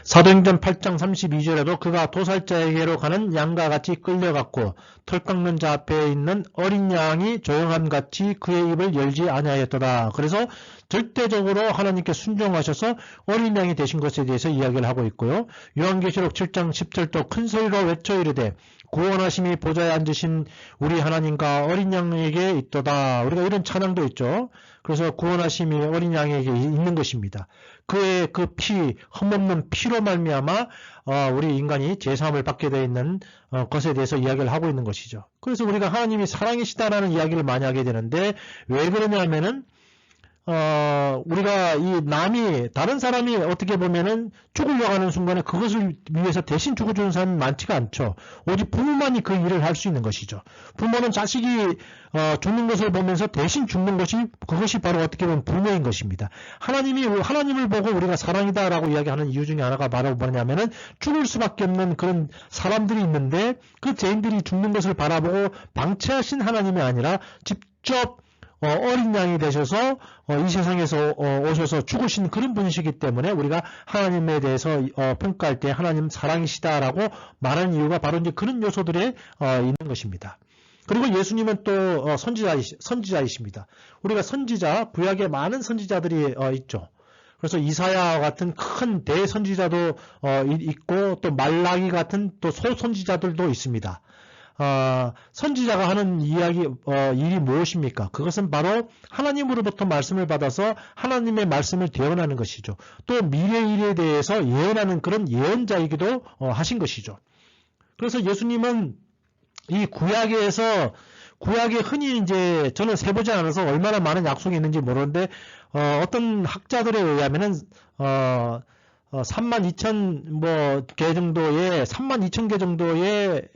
사도행전 8장 32절에도 그가 도살자에게로 가는 양과 같이 끌려갔고 털 깎는 자 앞에 있는 어린 양이 조용함같이 그의 입을 열지 아니하였더라. 그래서 절대적으로 하나님께 순종하셔서 어린 양이 되신 것에 대해서 이야기를 하고 있고요. 요한계시록 7장 10절도 큰 소리로 외쳐 이르되 구원하심이 보좌에 앉으신 우리 하나님과 어린 양에게 있도다. 우리가 이런 찬양도 있죠. 그래서 구원하심이 어린 양에게 있는 것입니다. 그의 그 피, 흠없는 피로 말미암아 우리 인간이 제사함을 받게 되어 있는 것에 대해서 이야기를 하고 있는 것이죠. 그래서 우리가 하나님이 사랑이시다라는 이야기를 많이 하게 되는데 왜 그러냐면은 우리가 다른 사람이 어떻게 보면은 죽으려고 하는 순간에 그것을 위해서 대신 죽어주는 사람이 많지가 않죠. 오직 부모만이 그 일을 할 수 있는 것이죠. 부모는 자식이 죽는 것을 보면서 대신 죽는 그것이 바로 어떻게 보면 부모인 것입니다. 하나님을 보고 우리가 사랑이다라고 이야기하는 이유 중에 하나가 바로 뭐냐면은 죽을 수밖에 없는 그런 사람들이 있는데 그 죄인들이 죽는 것을 바라보고 방치하신 하나님이 아니라 직접 어린 양이 되셔서 이 세상에서 오셔서 죽으신 그런 분이시기 때문에 우리가 하나님에 대해서 평가할 때 하나님 사랑이시다라고 말하는 이유가 바로 이제 그런 요소들에 있는 것입니다. 그리고 예수님은 또 선지자이십니다. 우리가 선지자, 구약에 많은 선지자들이 있죠. 그래서 이사야 같은 큰 대선지자도 있고 또 말라기 같은 또 소선지자들도 있습니다. 선지자가 하는 일이 무엇입니까? 그것은 바로 하나님으로부터 말씀을 받아서 하나님의 말씀을 대언하는 것이죠. 또 미래의 일에 대해서 예언하는 그런 예언자이기도 하신 것이죠. 그래서 예수님은 이 구약에 흔히 이제 저는 세보지 않아서 얼마나 많은 약속이 있는지 모르는데 어떤 학자들에 의하면은 32,000개 정도의 32,000개 정도의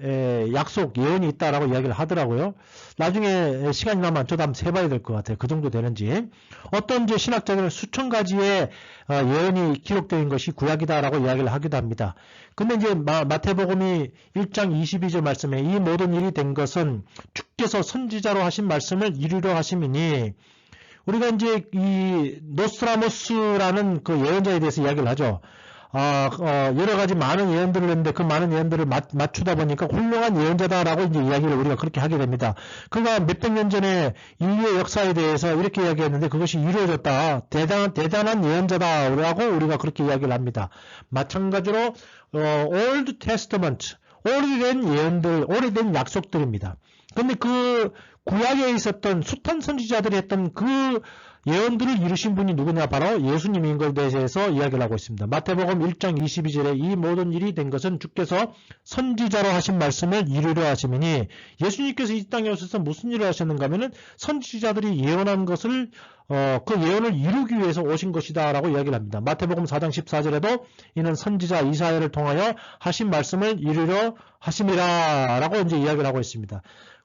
약속 예언이 있다라고 이야기를 하더라고요. 나중에 시간이 나면 저도 한번 세봐야 될 것 같아요. 그 정도 되는지. 어떤 이제 신학자들은 수천 가지의 예언이 기록된 것이 구약이다라고 이야기를 하기도 합니다. 근데 이제 마태복음이 1장 22절 말씀에 이 모든 일이 된 것은 주께서 선지자로 하신 말씀을 이루려 하심이니, 우리가 이제 이 노스트라모스라는 그 예언자에 대해서 이야기를 하죠. 여러 가지 많은 예언들을 했는데 그 많은 예언들을 맞추다 보니까 훌륭한 예언자다라고 이제 이야기를 우리가 그렇게 하게 됩니다. 그가 몇백 년 전에 인류의 역사에 대해서 이렇게 이야기했는데 그것이 이루어졌다. 대단한 예언자다라고 우리가 그렇게 이야기를 합니다. 마찬가지로 Old Testament, 오래된 예언들, 오래된 약속들입니다. 근데 그 구약에 있었던 숱한 선지자들이 했던 그 예언들을 이루신 분이 누구냐? 바로 예수님인 것에 대해서 이야기를 하고 있습니다. 마태복음 1장 22절에 이 모든 일이 된 것은 주께서 선지자로 하신 말씀을 이루려 하심이니, 예수님께서 이 땅에 오셔서 무슨 일을 하셨는가 하면은 선지자들이 예언한 것을 그 예언을 이루기 위해서 오신 것이다 라고 이야기를 합니다. 마태복음 4장 14절에도 이는 선지자 이사야를 통하여 하신 말씀을 이루려 하심이라 라고 이제 이야기를 하고 있습니다.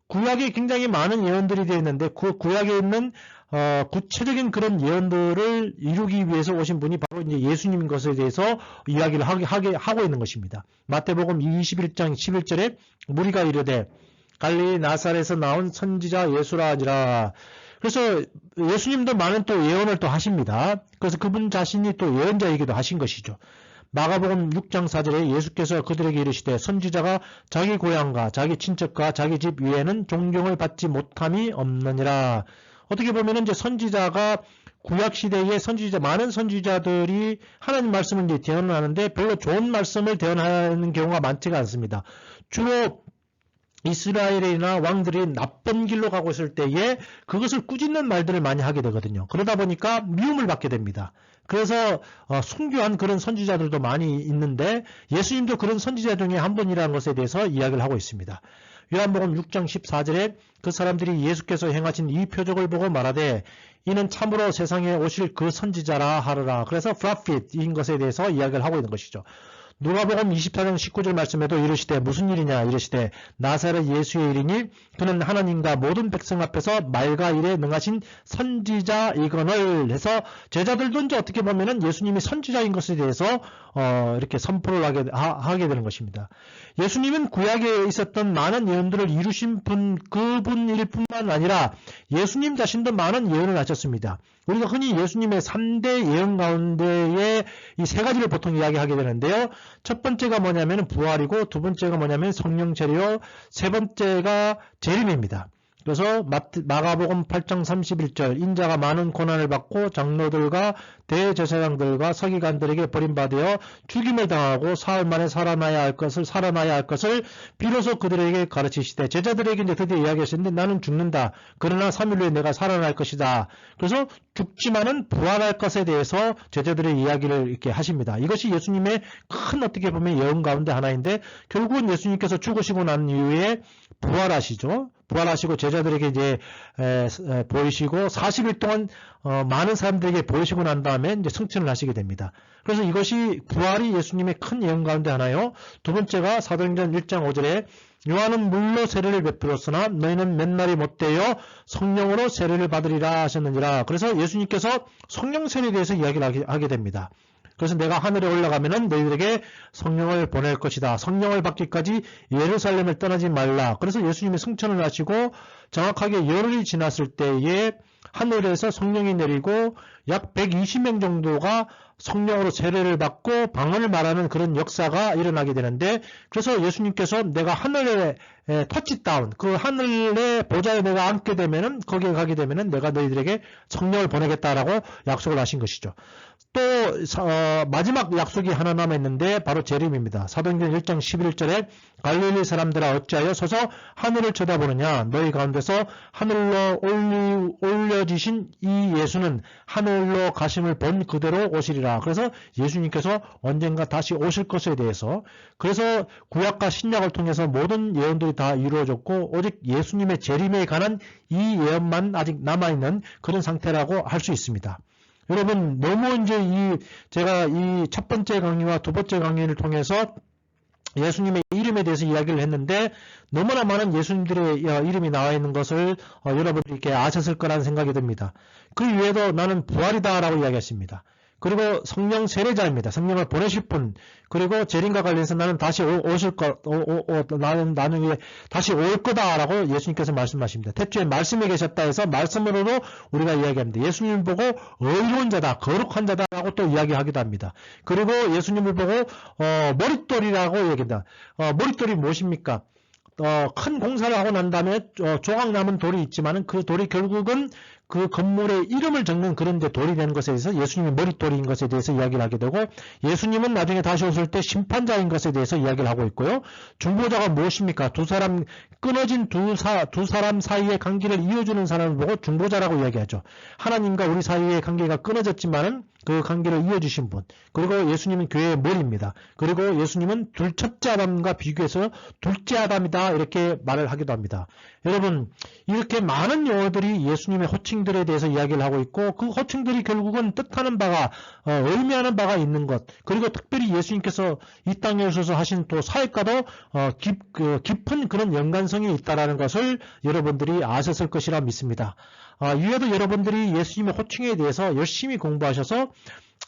구약에 굉장히 많은 예언들이 되어 있는데 그 구약에 있는 구체적인 그런 예언들을 이루기 위해서 오신 분이 바로 이제 예수님인 것에 대해서 이야기를 하고 있는 것입니다. 마태복음 21장 11절에 무리가 이르되 갈릴리 나사렛에서 나온 선지자 예수라 하니라. 그래서 예수님도 많은 또 예언을 또 하십니다. 그래서 그분 자신이 또 예언자이기도 하신 것이죠. 마가복음 6장 4절에 예수께서 그들에게 이르시되 선지자가 자기 고향과 자기 친척과 자기 집 위에는 존경을 받지 못함이 없느니라. 어떻게 보면 이제 선지자가 구약 시대에 많은 선지자들이 하나님 말씀을 이제 대언하는데 별로 좋은 말씀을 대언하는 경우가 많지가 않습니다. 주로 이스라엘이나 왕들이 나쁜 길로 가고 있을 때에 그것을 꾸짖는 말들을 많이 하게 되거든요. 그러다 보니까 미움을 받게 됩니다. 그래서 순교한 그런 선지자들도 많이 있는데 예수님도 그런 선지자 중에 한 분이라는 것에 대해서 이야기를 하고 있습니다. 요한복음 6장 14절에 그 사람들이 예수께서 행하신 이 표적을 보고 말하되 이는 참으로 세상에 오실 그 선지자라 하르라. 그래서 프라핏인 것에 대해서 이야기를 하고 있는 것이죠. 누가복음 24장 19절 말씀에도 이르시되 무슨 일이냐 이르시되 나사렛 예수의 일이니 그는 하나님과 모든 백성 앞에서 말과 일에 능하신 선지자이거늘 해서 제자들도 이제 어떻게 보면은 예수님이 선지자인 것에 대해서 이렇게 선포를 하게 되는 것입니다. 예수님은 구약에 있었던 많은 예언들을 이루신 그분일 뿐만 아니라 예수님 자신도 많은 예언을 하셨습니다. 우리가 흔히 예수님의 3대 예언 가운데에 이 세 가지를 보통 이야기하게 되는데요. 첫 번째가 뭐냐면 부활이고, 두 번째가 뭐냐면 성령 재료, 세 번째가 재림입니다. 그래서 마가복음 8장 31절 인자가 많은 고난을 받고 장로들과 대제사장들과 서기관들에게 버림받아 죽임을 당하고 사흘 만에 살아나야 할 것을 비로소 그들에게 가르치시되 제자들에게 이제 드디어 이야기하셨는데 나는 죽는다. 그러나 3일 후에 내가 살아날 것이다. 그래서 죽지만은 부활할 것에 대해서 제자들의 이야기를 이렇게 하십니다. 이것이 예수님의 큰 어떻게 보면 예언 가운데 하나인데 결국은 예수님께서 죽으시고 난 이후에 부활하시죠. 부활하시고 제자들에게 이제 보이시고 40일 동안 많은 사람들에게 보이시고 난 다음에 이제 승천을 하시게 됩니다. 그래서 이것이 부활이 예수님의 큰 예언 가운데 하나요. 두 번째가 사도행전 1장 5절에 요한은 물로 세례를 베풀었으나 너희는 맨날이 못되어 성령으로 세례를 받으리라 하셨느니라. 그래서 예수님께서 성령 세례에 대해서 이야기를 하게 됩니다. 그래서 내가 하늘에 올라가면은 너희들에게 성령을 보낼 것이다. 성령을 받기까지 예루살렘을 떠나지 말라. 그래서 예수님이 승천을 하시고 정확하게 열흘이 지났을 때에 하늘에서 성령이 내리고 약 120명 정도가 성령으로 세례를 받고 방언을 말하는 그런 역사가 일어나게 되는데, 그래서 예수님께서 내가 하늘에 터치다운, 그 하늘의 보좌에 내가 앉게 되면은, 거기에 가게 되면은 내가 너희들에게 성령을 보내겠다라고 약속을 하신 것이죠. 또 마지막 약속이 하나 남아있는데 바로 재림입니다. 사도행전 1장 11절에 갈릴리 사람들아 어찌하여 서서 하늘을 쳐다보느냐. 너희 가운데서 하늘로 올려지신 이 예수는 하늘로 가심을 본 그대로 오시리라. 그래서 예수님께서 언젠가 다시 오실 것에 대해서, 그래서 구약과 신약을 통해서 모든 예언들이 다 이루어졌고 오직 예수님의 재림에 관한 이 예언만 아직 남아있는 그런 상태라고 할 수 있습니다. 여러분, 너무 이제 제가 이 첫 번째 강의와 두 번째 강의를 통해서 예수님의 이름에 대해서 이야기를 했는데 너무나 많은 예수님들의 이름이 나와 있는 것을 여러분들이 이렇게 아셨을 거라는 생각이 듭니다. 그 이외에도 나는 부활이다라고 이야기했습니다. 그리고 성령 세례자입니다. 성령을 보내실 분. 그리고 재림과 관련해서 나는 다시 오실 것, 나는 나중에 다시 올 거다라고 예수님께서 말씀하십니다. 태초에 말씀에 계셨다 해서 말씀으로도 우리가 이야기합니다. 예수님을 보고 의로운 자다, 거룩한 자다라고 또 이야기하기도 합니다. 그리고 예수님을 보고 머릿돌이라고 얘기합니다. 머릿돌이 무엇입니까? 큰 공사를 하고 난 다음에 조각 남은 돌이 있지만은 그 돌이 결국은 그 건물의 이름을 적는 그런 데 돌이 되는 것에 대해서 예수님이 머릿돌인 것에 대해서 이야기를 하게 되고, 예수님은 나중에 다시 오실 때 심판자인 것에 대해서 이야기를 하고 있고요. 중보자가 무엇입니까? 두 사람 끊어진 두 사람 사이의 관계를 이어주는 사람을 보고 중보자라고 이야기하죠. 하나님과 우리 사이의 관계가 끊어졌지만은 그 관계를 이어주신 분. 그리고 예수님은 교회의 머리입니다. 그리고 예수님은 첫째 아담과 비교해서 둘째 아담이다 이렇게 말을 하기도 합니다. 여러분, 이렇게 많은 용어들이 예수님의 호칭들에 대해서 이야기를 하고 있고, 그 호칭들이 결국은 뜻하는 바가 의미하는 바가 있는 것, 그리고 특별히 예수님께서 이 땅에 오셔서 하신 또 사역과도 깊은 그런 연관성이 있다라는 것을 여러분들이 아셨을 것이라 믿습니다. 이외에도 여러분들이 예수님의 호칭에 대해서 열심히 공부하셔서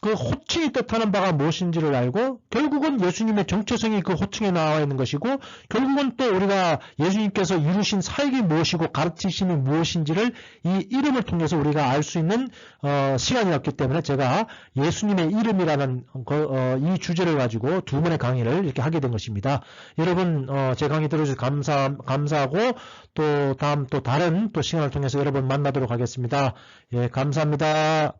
그 호칭이 뜻하는 바가 무엇인지를 알고, 결국은 예수님의 정체성이 그 호칭에 나와 있는 것이고, 결국은 또 우리가 예수님께서 이루신 사역이 무엇이고 가르치심이 무엇인지를 이 이름을 통해서 우리가 알 수 있는 시간이었기 때문에 제가 예수님의 이름이라는 이 주제를 가지고 두 번의 강의를 이렇게 하게 된 것입니다. 여러분, 제 강의 들어주셔서 감사하고, 또 다른 또 시간을 통해서 여러분 만나도록 하겠습니다. 예, 감사합니다.